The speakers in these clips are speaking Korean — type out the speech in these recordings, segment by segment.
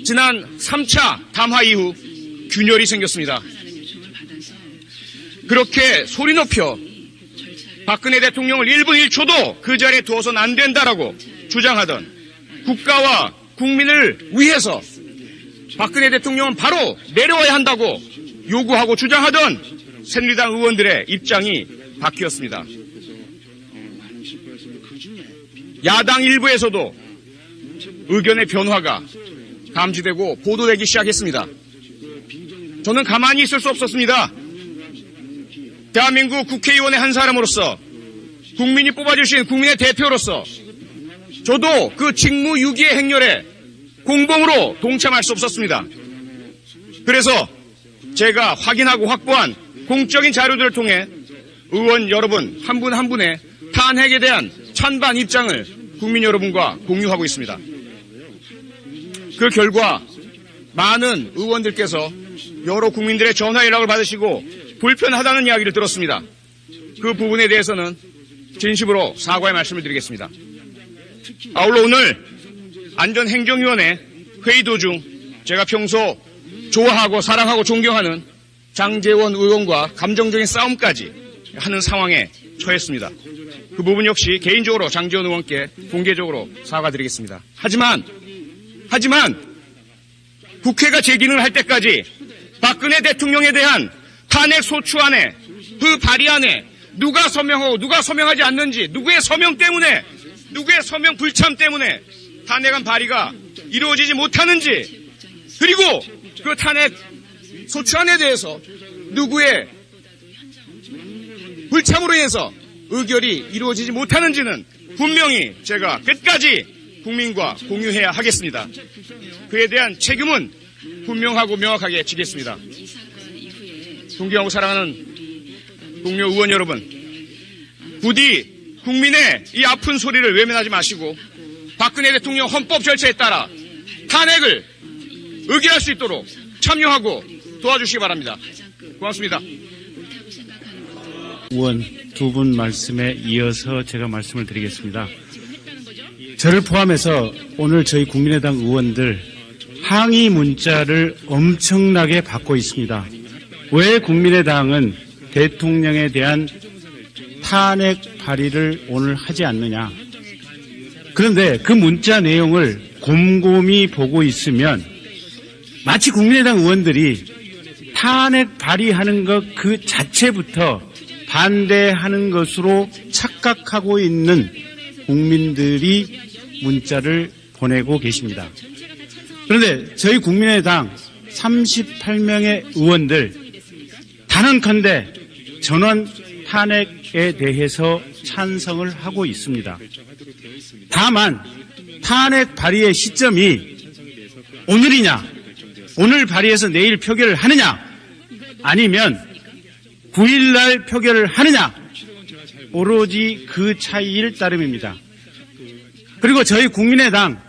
지난 3차 담화 이후 균열이 생겼습니다. 그렇게 소리 높여 박근혜 대통령을 1분 1초도 그 자리에 두어서는 안 된다라고 주장하던 국가와 국민을 위해서 박근혜 대통령은 바로 내려와야 한다고 요구하고 주장하던 새누리당 의원들의 입장이 바뀌었습니다. 야당 일부에서도 의견의 변화가 감지되고 보도되기 시작했습니다. 저는 가만히 있을 수 없었습니다. 대한민국 국회의원의 한 사람으로서 국민이 뽑아주신 국민의 대표로서 저도 그 직무유기의 행렬에 공범으로 동참할 수 없었습니다. 그래서 제가 확인하고 확보한 공적인 자료들을 통해 의원 여러분 한 분 한 분의 탄핵에 대한 찬반 입장을 국민 여러분과 공유하고 있습니다. 그 결과 많은 의원들께서 여러 국민들의 전화 연락을 받으시고 불편하다는 이야기를 들었습니다. 그 부분에 대해서는 진심으로 사과의 말씀을 드리겠습니다. 아울러 오늘 안전행정위원회 회의 도중 제가 평소 좋아하고 사랑하고 존경하는 장제원 의원과 감정적인 싸움까지 하는 상황에 처했습니다. 그 부분 역시 개인적으로 장제원 의원께 공개적으로 사과드리겠습니다. 하지만 국회가 재기능을 할 때까지 박근혜 대통령에 대한 탄핵 소추안에 그 발의안에 누가 서명하고 누가 서명하지 않는지 누구의 서명 때문에 누구의 서명 불참 때문에 탄핵안 발의가 이루어지지 못하는지 그리고 그 탄핵 소추안에 대해서 누구의 불참으로 인해서 의결이 이루어지지 못하는지는 분명히 제가 끝까지 국민과 공유해야 하겠습니다. 그에 대한 책임은 분명하고 명확하게 지겠습니다. 존경하고 사랑하는 동료 의원 여러분, 부디 국민의 이 아픈 소리를 외면하지 마시고 박근혜 대통령 헌법 절차에 따라 탄핵을 의결할 수 있도록 참여하고 도와주시기 바랍니다. 고맙습니다. 의원 두 분 말씀에 이어서 제가 말씀을 드리겠습니다. 저를 포함해서 오늘 저희 국민의당 의원들 항의 문자를 엄청나게 받고 있습니다. 왜 국민의당은 대통령에 대한 탄핵 발의를 오늘 하지 않느냐. 그런데 그 문자 내용을 곰곰이 보고 있으면 마치 국민의당 의원들이 탄핵 발의하는 것 그 자체부터 반대하는 것으로 착각하고 있는 국민들이 문자를 보내고 계십니다. 그런데 저희 국민의당 38명의 의원들 단언컨대 전원 탄핵에 대해서 찬성을 하고 있습니다. 다만 탄핵 발의의 시점이 오늘이냐, 오늘 발의해서 내일 표결을 하느냐, 아니면 9일날 표결을 하느냐, 오로지 그 차이일 따름입니다. 그리고 저희 국민의당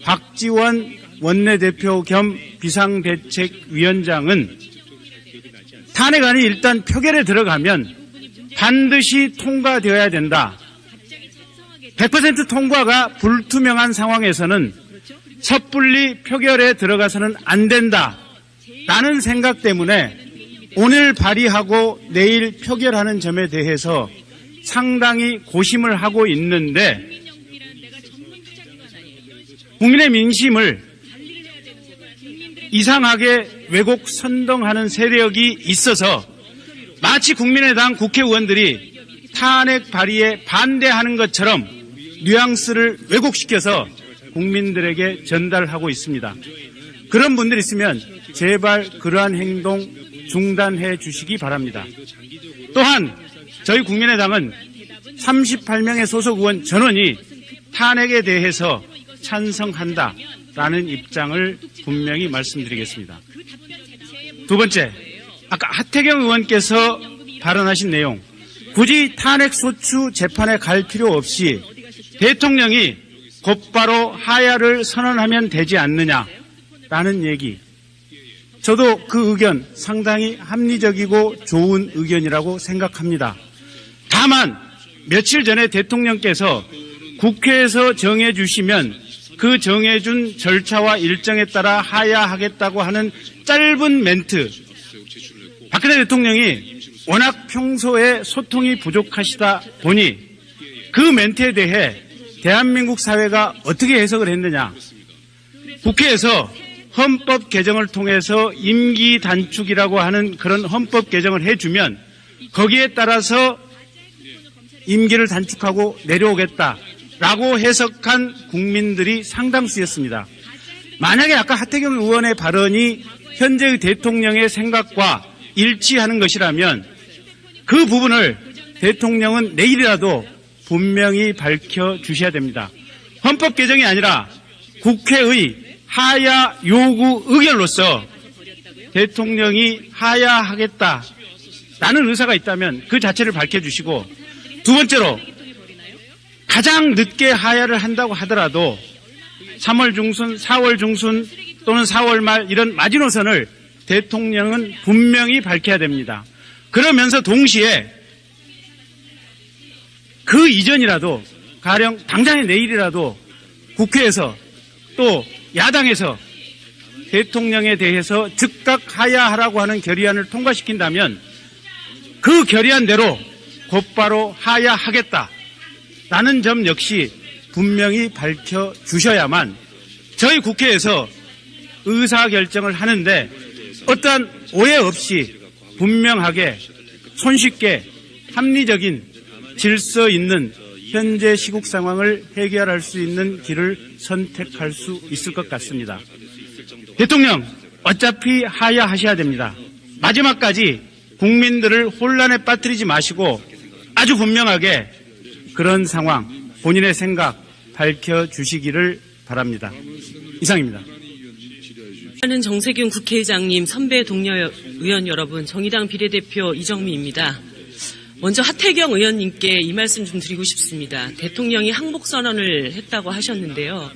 박지원 원내대표 겸 비상대책위원장은 탄핵안이 일단 표결에 들어가면 반드시 통과되어야 된다. 100% 통과가 불투명한 상황에서는 섣불리 표결에 들어가서는 안 된다. 라는 생각 때문에 오늘 발의하고 내일 표결하는 점에 대해서 상당히 고심을 하고 있는데 국민의 민심을 이상하게 왜곡 선동하는 세력이 있어서 마치 국민의당 국회의원들이 탄핵 발의에 반대하는 것처럼 뉘앙스를 왜곡시켜서 국민들에게 전달하고 있습니다. 그런 분들 있으면 제발 그러한 행동 중단해 주시기 바랍니다. 또한 저희 국민의당은 38명의 소속 의원 전원이 탄핵에 대해서 찬성한다라는 입장을 분명히 말씀드리겠습니다. 두 번째, 아까 하태경 의원께서 발언하신 내용, 굳이 탄핵소추 재판에 갈 필요 없이 대통령이 곧바로 하야를 선언하면 되지 않느냐라는 얘기, 저도 그 의견 상당히 합리적이고 좋은 의견이라고 생각합니다. 다만 며칠 전에 대통령께서 국회에서 정해 주시면 그 정해준 절차와 일정에 따라 하야하겠다고 하는 짧은 멘트. 박근혜 대통령이 워낙 평소에 소통이 부족하시다 보니 그 멘트에 대해 대한민국 사회가 어떻게 해석을 했느냐. 국회에서 헌법 개정을 통해서 임기 단축이라고 하는 그런 헌법 개정을 해주면 거기에 따라서 임기를 단축하고 내려오겠다라고 해석한 국민들이 상당수였습니다. 만약에 아까 하태경 의원의 발언이 현재의 대통령의 생각과 일치하는 것이라면 그 부분을 대통령은 내일이라도 분명히 밝혀주셔야 됩니다. 헌법 개정이 아니라 국회의 하야 요구 의견으로서 대통령이 하야하겠다라는 의사가 있다면 그 자체를 밝혀주시고, 두 번째로 가장 늦게 하야를 한다고 하더라도 3월 중순, 4월 중순 또는 4월 말 이런 마지노선을 대통령은 분명히 밝혀야 됩니다. 그러면서 동시에 그 이전이라도 가령 당장의 내일이라도 국회에서 또 야당에서 대통령에 대해서 즉각 하야하라고 하는 결의안을 통과시킨다면 그 결의안대로 곧바로 하야하겠다라는 점 역시 분명히 밝혀주셔야만 저희 국회에서 의사결정을 하는데 어떠한 오해 없이 분명하게 손쉽게 합리적인 질서 있는 현재 시국 상황을 해결할 수 있는 길을 선택할 수 있을 것 같습니다. 대통령 어차피 하야하셔야 됩니다. 마지막까지 국민들을 혼란에 빠뜨리지 마시고 아주 분명하게 그런 상황, 본인의 생각 밝혀주시기를 바랍니다. 이상입니다. 하는 정세균 국회의장님, 선배 동료 의원 여러분, 정의당 비례대표 이정미입니다. 먼저 하태경 의원님께 이 말씀 좀 드리고 싶습니다. 대통령이 항복선언을 했다고 하셨는데요.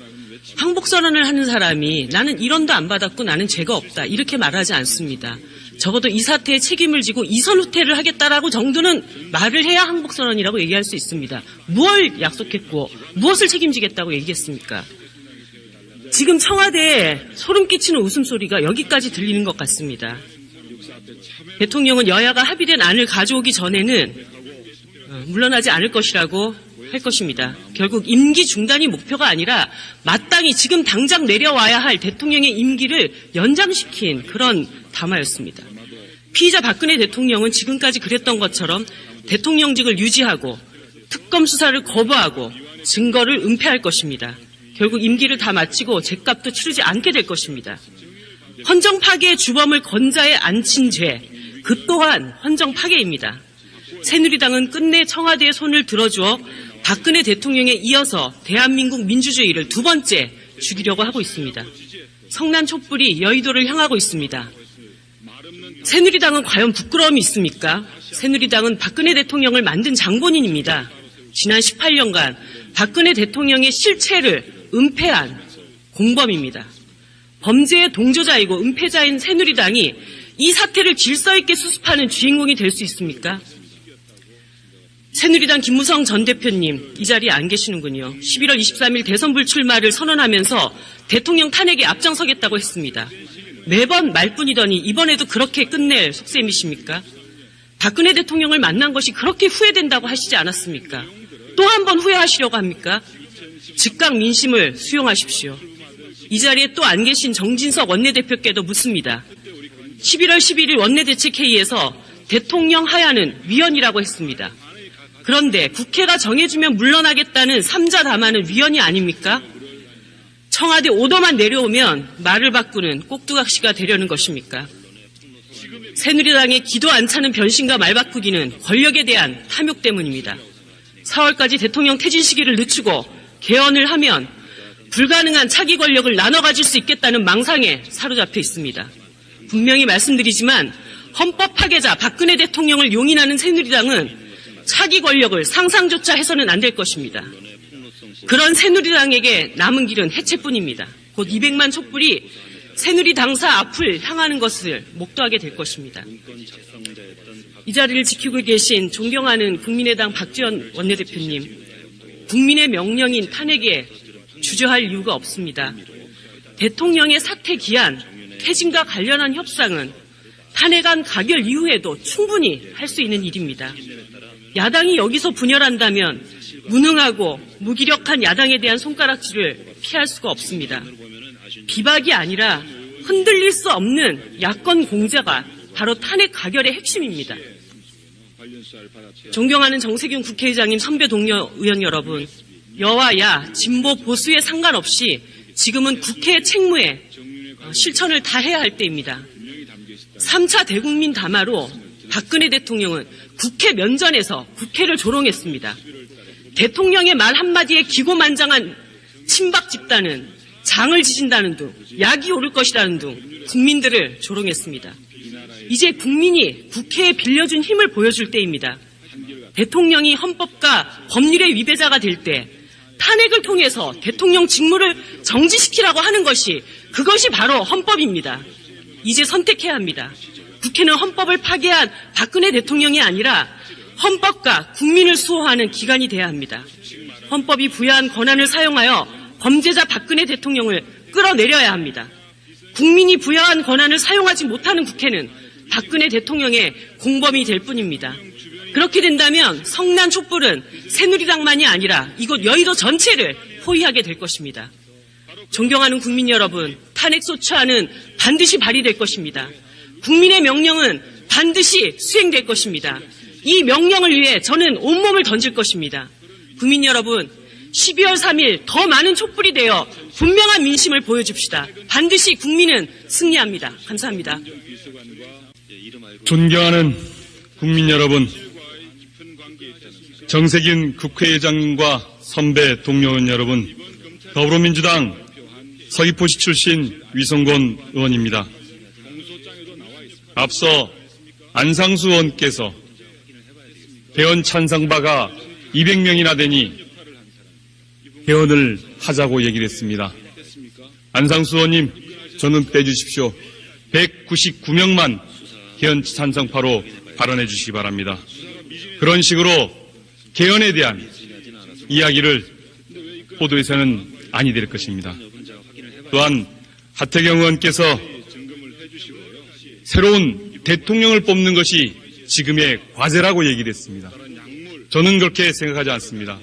항복선언을 하는 사람이 나는 1원도 안 받았고 나는 죄가 없다 이렇게 말하지 않습니다. 적어도 이 사태에 책임을 지고 이선 후퇴를 하겠다라고 정도는 말을 해야 항복선언이라고 얘기할 수 있습니다. 무엇을 약속했고 무엇을 책임지겠다고 얘기했습니까? 지금 청와대에 소름 끼치는 웃음소리가 여기까지 들리는 것 같습니다. 대통령은 여야가 합의된 안을 가져오기 전에는 물러나지 않을 것이라고 할 것입니다. 결국 임기 중단이 목표가 아니라 마땅히 지금 당장 내려와야 할 대통령의 임기를 연장시킨 그런 담화였습니다. 피의자 박근혜 대통령은 지금까지 그랬던 것처럼 대통령직을 유지하고 특검 수사를 거부하고 증거를 은폐할 것입니다. 결국 임기를 다 마치고 죗값도 치르지 않게 될 것입니다. 헌정 파괴의 주범을 건자에 앉힌 죄, 그 또한 헌정 파괴입니다. 새누리당은 끝내 청와대의 손을 들어주어 박근혜 대통령에 이어서 대한민국 민주주의를 두 번째 죽이려고 하고 있습니다. 성난 촛불이 여의도를 향하고 있습니다. 새누리당은 과연 부끄러움이 있습니까? 새누리당은 박근혜 대통령을 만든 장본인입니다. 지난 18년간 박근혜 대통령의 실체를 은폐한 공범입니다. 범죄의 동조자이고 은폐자인 새누리당이 이 사태를 질서 있게 수습하는 주인공이 될 수 있습니까? 새누리당 김무성 전 대표님 이 자리에 안 계시는군요. 11월 23일 대선 불출마를 선언하면서 대통령 탄핵에 앞장서겠다고 했습니다. 매번 말뿐이더니 이번에도 그렇게 끝낼 속셈이십니까? 박근혜 대통령을 만난 것이 그렇게 후회된다고 하시지 않았습니까? 또 한 번 후회하시려고 합니까? 즉각 민심을 수용하십시오. 이 자리에 또 안 계신 정진석 원내대표께도 묻습니다. 11월 11일 원내대책회의에서 대통령 하야는 위헌이라고 했습니다. 그런데 국회가 정해주면 물러나겠다는 삼자 담화는 위헌이 아닙니까? 청와대 오더만 내려오면 말을 바꾸는 꼭두각시가 되려는 것입니까? 새누리당의 기도 안 차는 변신과 말 바꾸기는 권력에 대한 탐욕 때문입니다. 4월까지 대통령 퇴진 시기를 늦추고 개헌을 하면 불가능한 차기 권력을 나눠 가질 수 있겠다는 망상에 사로잡혀 있습니다. 분명히 말씀드리지만 헌법 파괴자 박근혜 대통령을 용인하는 새누리당은 차기 권력을 상상조차 해서는 안 될 것입니다. 그런 새누리당에게 남은 길은 해체뿐입니다. 곧 200만 촛불이 새누리당사 앞을 향하는 것을 목도하게 될 것입니다. 이 자리를 지키고 계신 존경하는 국민의당 박지원 원내대표님, 국민의 명령인 탄핵에 주저할 이유가 없습니다. 대통령의 사퇴 기한, 퇴진과 관련한 협상은 탄핵안 가결 이후에도 충분히 할 수 있는 일입니다. 야당이 여기서 분열한다면 무능하고 무기력한 야당에 대한 손가락질을 피할 수가 없습니다. 비박이 아니라 흔들릴 수 없는 야권 공자가 바로 탄핵 가결의 핵심입니다. 존경하는 정세균 국회의장님, 선배 동료 의원 여러분, 여와 야, 진보 보수에 상관없이 지금은 국회 책무에 실천을 다해야 할 때입니다. 3차 대국민 담화로 박근혜 대통령은 국회 면전에서 국회를 조롱했습니다. 대통령의 말 한마디에 기고만장한 친박 집단은 장을 지진다는 둥, 약이 오를 것이라는 둥 국민들을 조롱했습니다. 이제 국민이 국회에 빌려준 힘을 보여줄 때입니다. 대통령이 헌법과 법률의 위배자가 될 때 탄핵을 통해서 대통령 직무를 정지시키라고 하는 것이 그것이 바로 헌법입니다. 이제 선택해야 합니다. 국회는 헌법을 파괴한 박근혜 대통령이 아니라 헌법과 국민을 수호하는 기관이 돼야 합니다. 헌법이 부여한 권한을 사용하여 범죄자 박근혜 대통령을 끌어내려야 합니다. 국민이 부여한 권한을 사용하지 못하는 국회는 박근혜 대통령의 공범이 될 뿐입니다. 그렇게 된다면 성난 촛불은 새누리당만이 아니라 이곳 여의도 전체를 포위하게 될 것입니다. 존경하는 국민 여러분, 탄핵소추안은 반드시 발의될 것입니다. 국민의 명령은 반드시 수행될 것입니다. 이 명령을 위해 저는 온몸을 던질 것입니다. 국민 여러분, 12월 3일 더 많은 촛불이 되어 분명한 민심을 보여줍시다. 반드시 국민은 승리합니다. 감사합니다. 존경하는 국민 여러분, 정세균 국회의장님과 선배 동료 의원 여러분, 더불어민주당 서귀포시 출신 위성곤 의원입니다. 앞서 안상수 의원께서 개헌 찬성파가 200명이나 되니 개헌을 하자고 얘기를 했습니다. 안상수 의원님, 저는 빼주십시오. 199명만 개헌 찬성파로 발언해 주시기 바랍니다. 그런 식으로 개헌에 대한 이야기를 보도해서는 아니 될 것입니다. 또한 하태경 의원께서 새로운 대통령을 뽑는 것이 지금의 과제라고 얘기를 했습니다. 저는 그렇게 생각하지 않습니다.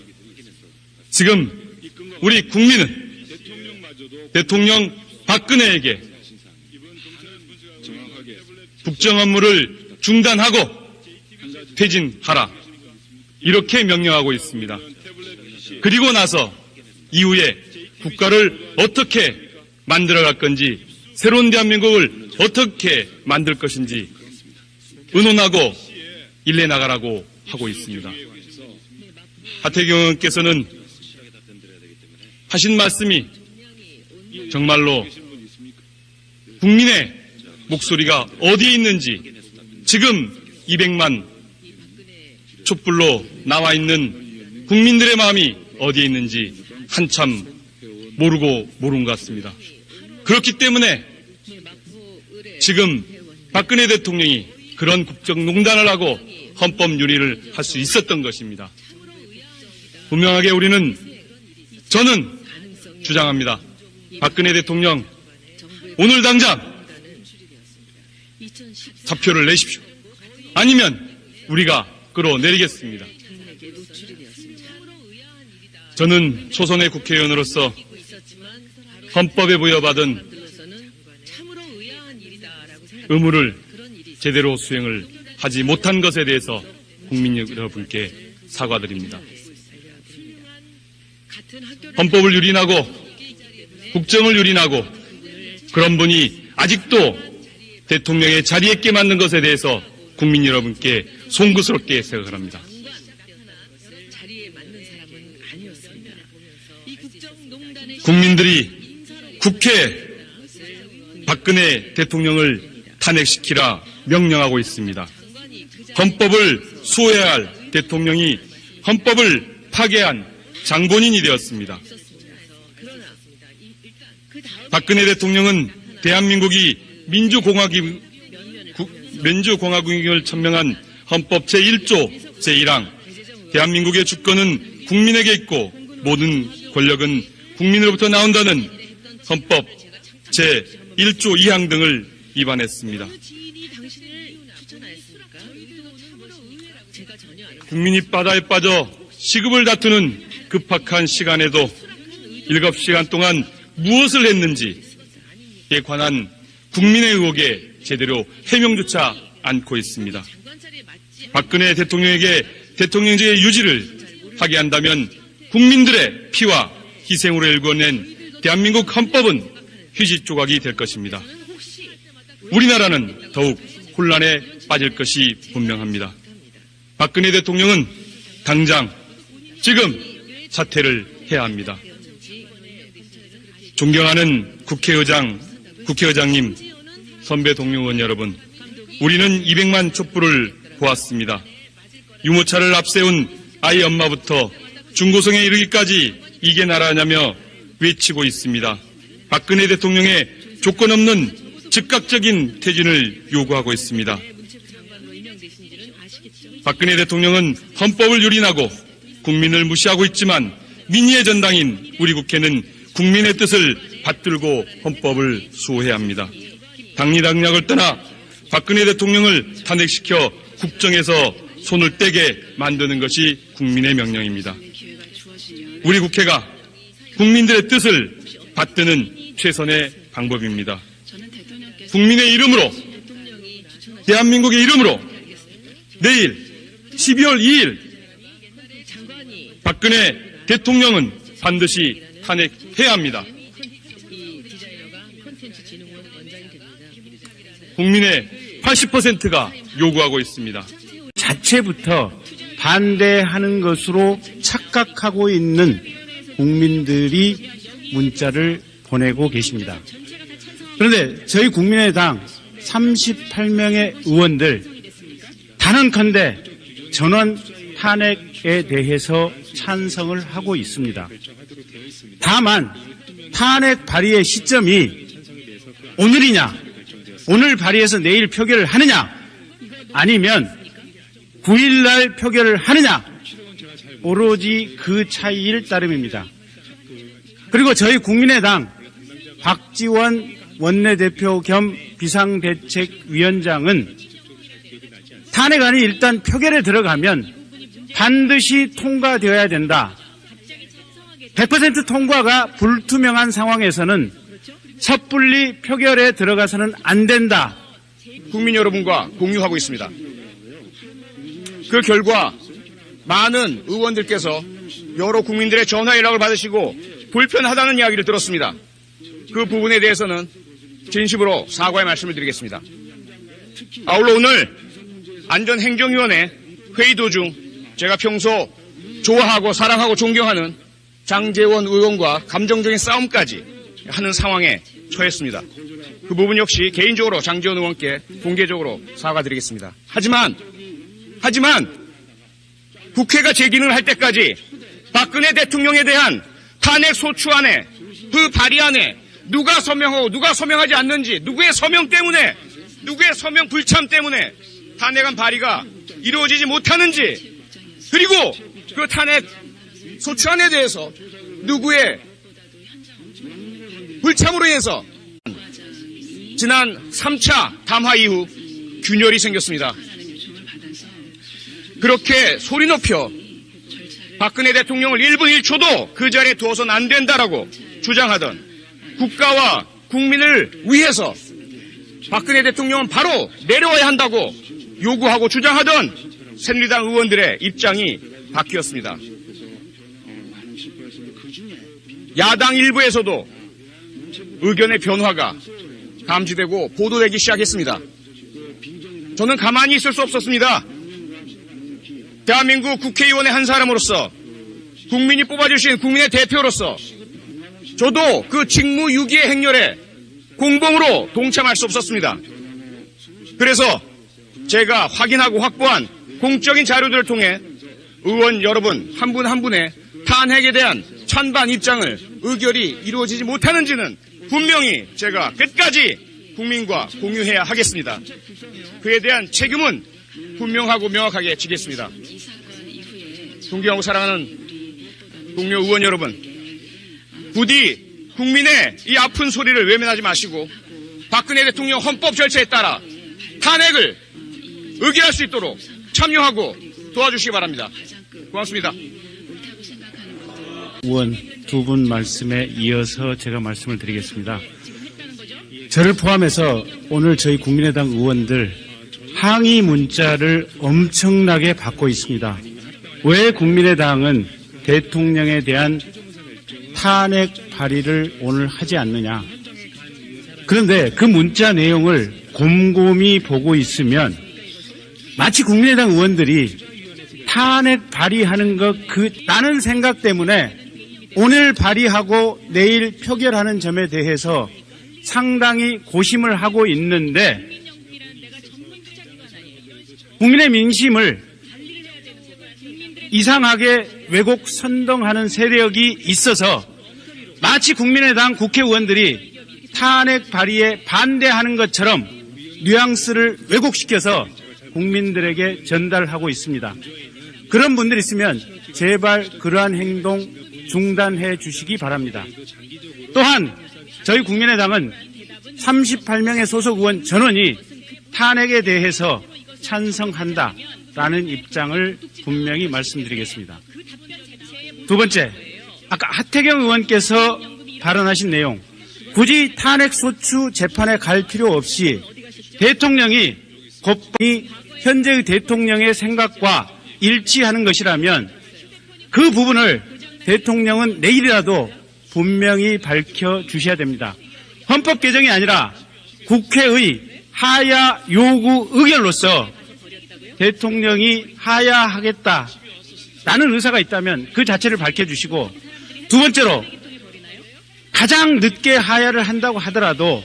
지금 우리 국민은 대통령 박근혜에게 국정 업무를 중단하고 퇴진하라, 이렇게 명령하고 있습니다. 그리고 나서 이후에 국가를 어떻게 만들어갈 건지, 새로운 대한민국을 어떻게 만들 것인지 의논하고 일내 나가라고 하고 있습니다. 하태경 의원께서는 하신 말씀이 정말로 국민의 목소리가 어디에 있는지, 지금 200만 촛불로 나와 있는 국민들의 마음이 어디에 있는지 한참 모르는 것 같습니다. 그렇기 때문에 지금 박근혜 대통령이 그런 국정농단을 하고 헌법 유리를 할 수 있었던 것입니다. 분명하게 저는 주장합니다. 박근혜 대통령, 오늘 당장 사표를 내십시오. 아니면 우리가 끌어내리겠습니다. 저는 초선의 국회의원으로서 헌법에 부여받은 의무를 제대로 수행을 하지 못한 것에 대해서 국민 여러분께 사과드립니다. 헌법을 유린하고 국정을 유린하고 그런 분이 아직도 대통령의 자리에 있게 만든 것에 대해서 국민 여러분께 송구스럽게 생각을 합니다. 국민들이 국회 박근혜 대통령을 탄핵시키라 명령하고 있습니다. 헌법을 수호해야 할 대통령이 헌법을 파괴한 장본인이 되었습니다. 박근혜 대통령은 대한민국이 민주공화국임을 천명한 헌법 제1조 제1항 대한민국의 주권은 국민에게 있고 모든 권력은 국민으로부터 나온다는 헌법 제1조 2항 등을 위반했습니다. 국민이 바다에 빠져 시급을 다투는 급박한 시간에도 7시간 동안 무엇을 했는지에 관한 국민의 의혹에 제대로 해명조차 않고 있습니다. 박근혜 대통령에게 대통령제의 유지를 하게 한다면 국민들의 피와 희생으로 일궈낸 대한민국 헌법은 휴지 조각이 될 것입니다. 우리나라는 더욱 혼란에 빠질 것이 분명합니다. 박근혜 대통령은 당장 지금 사퇴를 해야 합니다. 존경하는 국회의장님, 선배 동료 의원 여러분, 우리는 200만 촛불을 보았습니다. 유모차를 앞세운 아이 엄마부터 중고성에 이르기까지 이게 나라냐며 외치고 있습니다. 박근혜 대통령의 조건 없는 즉각적인 퇴진을 요구하고 있습니다. 박근혜 대통령은 헌법을 유린하고 국민을 무시하고 있지만 민의의 전당인 우리 국회는 국민의 뜻을 받들고 헌법을 수호해야 합니다. 당리당략을 떠나 박근혜 대통령을 탄핵시켜 국정에서 손을 떼게 만드는 것이 국민의 명령입니다. 우리 국회가 국민들의 뜻을 받드는 최선의 방법입니다. 국민의 이름으로, 대한민국의 이름으로 내일 12월 2일 박근혜 대통령은 반드시 탄핵해야 합니다. 국민의 80%가 요구하고 있습니다. 자체부터 반대하는 것으로 착각하고 있는 국민들이 문자를 보내고 계십니다. 그런데 저희 국민의당 38명의 의원들 단언컨대 전원 탄핵에 대해서 찬성을 하고 있습니다. 다만 탄핵 발의의 시점이 오늘이냐, 오늘 발의해서 내일 표결을 하느냐, 아니면 9일날 표결을 하느냐, 오로지 그 차이일 따름입니다. 그리고 저희 국민의당 박지원 원내대표 겸 비상대책위원장은 탄핵안이 일단 표결에 들어가면 반드시 통과되어야 된다. 100% 통과가 불투명한 상황에서는 섣불리 표결에 들어가서는 안 된다. 국민 여러분과 공유하고 있습니다. 그 결과 많은 의원들께서 여러 국민들의 전화 연락을 받으시고 불편하다는 이야기를 들었습니다. 그 부분에 대해서는 진심으로 사과의 말씀을 드리겠습니다. 아울러 오늘 안전행정위원회 회의 도중 제가 평소 좋아하고 사랑하고 존경하는 장제원 의원과 감정적인 싸움까지 하는 상황에 처했습니다. 그 부분 역시 개인적으로 장제원 의원께 공개적으로 사과드리겠습니다. 하지만 국회가 재기능을 할 때까지 박근혜 대통령에 대한 탄핵 소추안에 그 발의안에 누가 서명하고 누가 서명하지 않는지, 누구의 서명 때문에, 누구의 서명 불참 때문에 탄핵안 발의가 이루어지지 못하는지, 그리고 그 탄핵 소추안에 대해서 누구의 불참으로 인해서 지난 3차 담화 이후 균열이 생겼습니다. 그렇게 소리 높여 박근혜 대통령을 1분 1초도 그 자리에 두어서는 안 된다라고 주장하던, 국가와 국민을 위해서 박근혜 대통령은 바로 내려와야 한다고 요구하고 주장하던 새누리당 의원들의 입장이 바뀌었습니다. 야당 일부에서도 의견의 변화가 감지되고 보도되기 시작했습니다. 저는 가만히 있을 수 없었습니다. 대한민국 국회의원의 한 사람으로서, 국민이 뽑아주신 국민의 대표로서 저도 그 직무유기의 행렬에 공범으로 동참할 수 없었습니다. 그래서 제가 확인하고 확보한 공적인 자료들을 통해 의원 여러분 한 분 한 분의 탄핵에 대한 찬반 입장을 의결이 이루어지지 못하는지는 분명히 제가 끝까지 국민과 공유해야 하겠습니다. 그에 대한 책임은 분명하고 명확하게 지겠습니다. 존경하고 사랑하는 동료 의원 여러분, 부디 국민의 이 아픈 소리를 외면하지 마시고 박근혜 대통령 헌법 절차에 따라 탄핵을 의결할 수 있도록 참여하고 도와주시기 바랍니다. 고맙습니다. 의원 두 분 말씀에 이어서 제가 말씀을 드리겠습니다. 저를 포함해서 오늘 저희 국민의당 의원들 항의 문자를 엄청나게 받고 있습니다. 왜 국민의당은 대통령에 대한 탄핵 발의를 오늘 하지 않느냐. 그런데 그 문자 내용을 곰곰이 보고 있으면 마치 국민의당 의원들이 탄핵 발의하는 라는 생각 때문에 오늘 발의하고 내일 표결하는 점에 대해서 상당히 고심을 하고 있는데 국민의 민심을 이상하게 왜곡 선동하는 세력이 있어서 마치 국민의당 국회의원들이 탄핵 발의에 반대하는 것처럼 뉘앙스를 왜곡시켜서 국민들에게 전달하고 있습니다. 그런 분들 있으면 제발 그러한 행동 중단해 주시기 바랍니다. 또한 저희 국민의당은 38명의 소속 의원 전원이 탄핵에 대해서 찬성한다라는 입장을 분명히 말씀드리겠습니다. 두 번째, 아까 하태경 의원께서 발언하신 내용, 굳이 탄핵 소추 재판에 갈 필요 없이 대통령이 곧바로 현재의 대통령의 생각과 일치하는 것이라면 그 부분을 대통령은 내일이라도 분명히 밝혀주셔야 됩니다. 헌법 개정이 아니라 국회의 하야 요구 의결로서 대통령이 하야하겠다라는 의사가 있다면 그 자체를 밝혀주시고, 두 번째로 가장 늦게 하야를 한다고 하더라도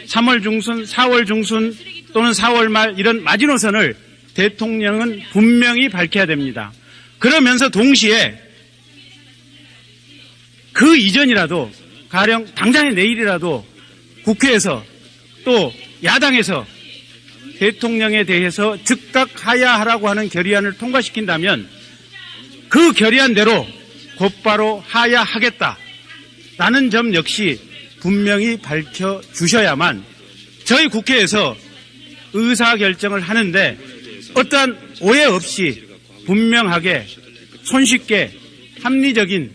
3월 중순, 4월 중순 또는 4월 말 이런 마지노선을 대통령은 분명히 밝혀야 됩니다. 그러면서 동시에 그 이전이라도 가령 당장의 내일이라도 국회에서 또 야당에서 대통령에 대해서 즉각 하야하라고 하는 결의안을 통과시킨다면 그 결의안대로 곧바로 하야하겠다라는 점 역시 분명히 밝혀주셔야만 저희 국회에서 의사결정을 하는데 어떠한 오해 없이 분명하게 손쉽게 합리적인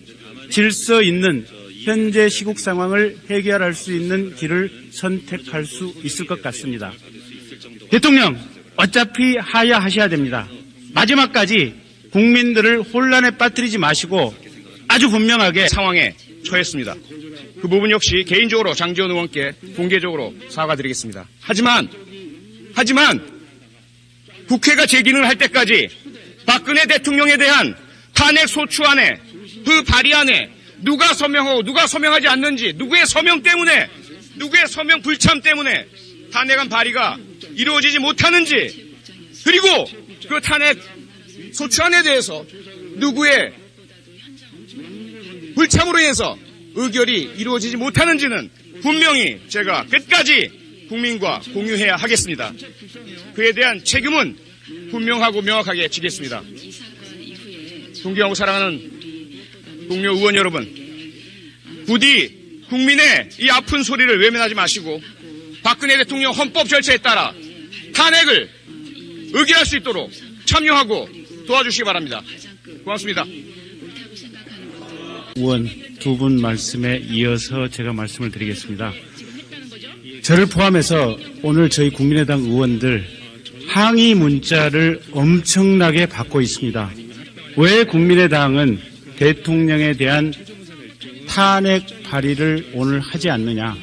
질서 있는 현재 시국 상황을 해결할 수 있는 길을 선택할 수 있을 것 같습니다. 대통령 어차피 하야하셔야 됩니다. 마지막까지 국민들을 혼란에 빠뜨리지 마시고 아주 분명하게 상황에 처했습니다. 그 부분 역시 개인적으로 장제원 의원께 공개적으로 사과드리겠습니다. 하지만 국회가 재기능을 할 때까지 박근혜 대통령에 대한 탄핵 소추안에 그 발의안에 누가 서명하고 누가 서명하지 않는지, 누구의 서명 때문에, 누구의 서명 불참 때문에 탄핵안 발의가 이루어지지 못하는지, 그리고 그 탄핵 소추안에 대해서 누구의 불참으로 인해서 의결이 이루어지지 못하는지는 분명히 제가 끝까지 국민과 공유해야 하겠습니다. 그에 대한 책임은 분명하고 명확하게 지겠습니다. 존경하고 사랑하는 동료 의원 여러분, 부디 국민의 이 아픈 소리를 외면하지 마시고 박근혜 대통령 헌법 절차에 따라 탄핵을 의결할 수 있도록 참여하고 도와주시기 바랍니다. 고맙습니다. 의원 두 분 말씀에 이어서 제가 말씀을 드리겠습니다. 저를 포함해서 오늘 저희 국민의당 의원들 항의 문자를 엄청나게 받고 있습니다. 왜 국민의당은 대통령에 대한 탄핵 발의를 오늘 하지 않느냐.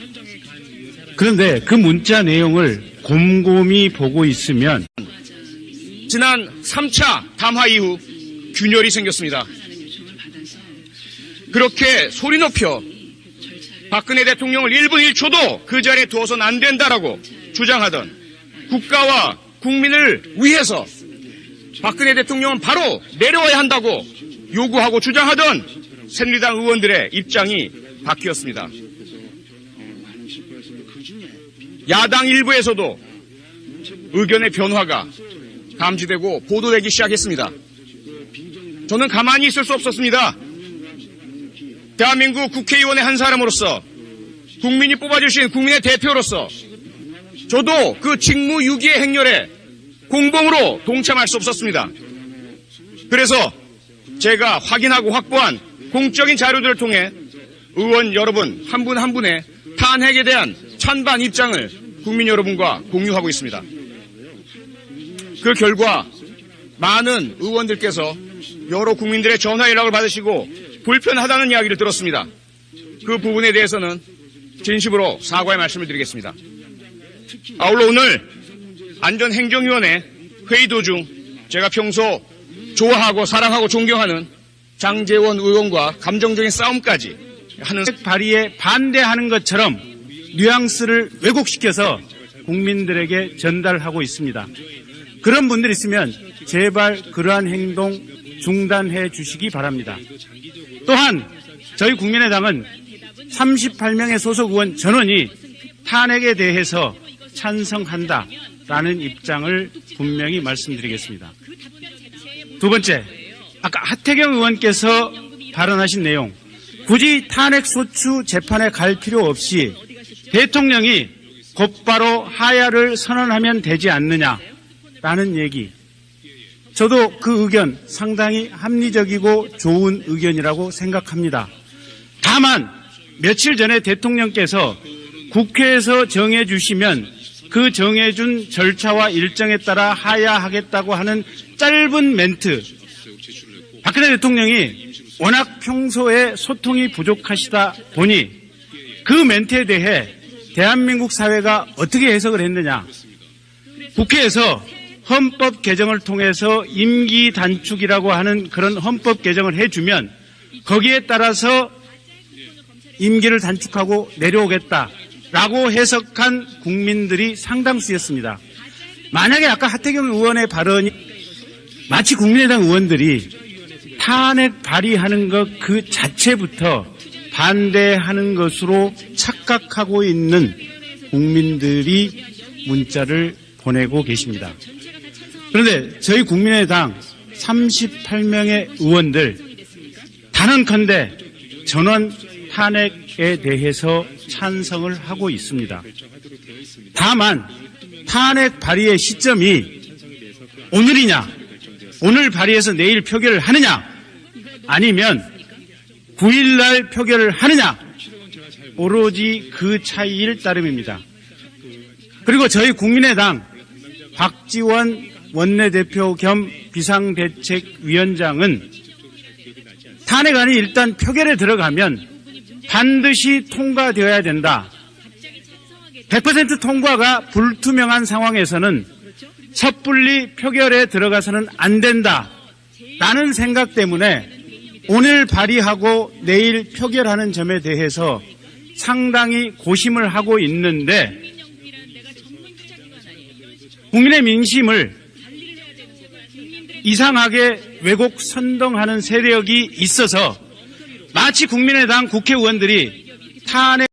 그런데 그 문자 내용을 곰곰이 보고 있으면 지난 3차 담화 이후 균열이 생겼습니다. 그렇게 소리 높여 박근혜 대통령을 1분 1초도 그 자리에 두어서는 안 된다라고 주장하던, 국가와 국민을 위해서 박근혜 대통령은 바로 내려와야 한다고 요구하고 주장하던 새누리당 의원들의 입장이 바뀌었습니다. 야당 일부에서도 의견의 변화가 감지되고 보도되기 시작했습니다. 저는 가만히 있을 수 없었습니다. 대한민국 국회의원의 한 사람으로서 국민이 뽑아주신 국민의 대표로서 저도 그 직무유기의 행렬에 공범으로 동참할 수 없었습니다. 그래서 제가 확인하고 확보한 공적인 자료들을 통해 의원 여러분 한 분 한 분의 탄핵에 대한 찬반 입장을 국민 여러분과 공유하고 있습니다. 그 결과 많은 의원들께서 여러 국민들의 전화 연락을 받으시고 불편하다는 이야기를 들었습니다. 그 부분에 대해서는 진심으로 사과의 말씀을 드리겠습니다. 아울러 오늘 안전행정위원회 회의 도중 제가 평소 좋아하고 사랑하고 존경하는 장제원 의원과 감정적인 싸움까지 하는 발의에 반대하는 것처럼 뉘앙스를 왜곡시켜서 국민들에게 전달하고 있습니다. 그런 분들 있으면 제발 그러한 행동 중단해 주시기 바랍니다. 또한 저희 국민의당은 38명의 소속 의원 전원이 탄핵에 대해서 찬성한다라는 입장을 분명히 말씀드리겠습니다. 두 번째, 아까 하태경 의원께서 발언하신 내용, 굳이 탄핵소추 재판에 갈 필요 없이 대통령이 곧바로 하야를 선언하면 되지 않느냐라는 얘기. 저도 그 의견 상당히 합리적이고 좋은 의견이라고 생각합니다. 다만 며칠 전에 대통령께서 국회에서 정해주시면 그 정해준 절차와 일정에 따라 하야하겠다고 하는 짧은 멘트. 박근혜 대통령이 워낙 평소에 소통이 부족하시다 보니 그 멘트에 대해 대한민국 사회가 어떻게 해석을 했느냐. 국회에서 헌법 개정을 통해서 임기 단축이라고 하는 그런 헌법 개정을 해주면 거기에 따라서 임기를 단축하고 내려오겠다라고 해석한 국민들이 상당수였습니다. 만약에 아까 하태경 의원의 발언이 마치 국민의당 의원들이 탄핵 발의하는 것 그 자체부터 반대하는 것으로 착각하고 있는 국민들이 문자를 보내고 계십니다. 그런데 저희 국민의당 38명의 의원들 단언컨대 전원 탄핵에 대해서 찬성을 하고 있습니다. 다만 탄핵 발의의 시점이 오늘이냐, 오늘 발의해서 내일 표결을 하느냐, 아니면 9일날 표결을 하느냐, 오로지 그 차이일 따름입니다. 그리고 저희 국민의당 박지원 원내대표 겸 비상대책위원장은 탄핵안이 일단 표결에 들어가면 반드시 통과되어야 된다. 100% 통과가 불투명한 상황에서는 섣불리 표결에 들어가서는 안 된다. 라는 생각 때문에 오늘 발의하고 내일 표결하는 점에 대해서 상당히 고심을 하고 있는데 국민의 민심을 이상하게 왜곡 선동하는 세력이 있어서 마치 국민의당 국회의원들이 탄핵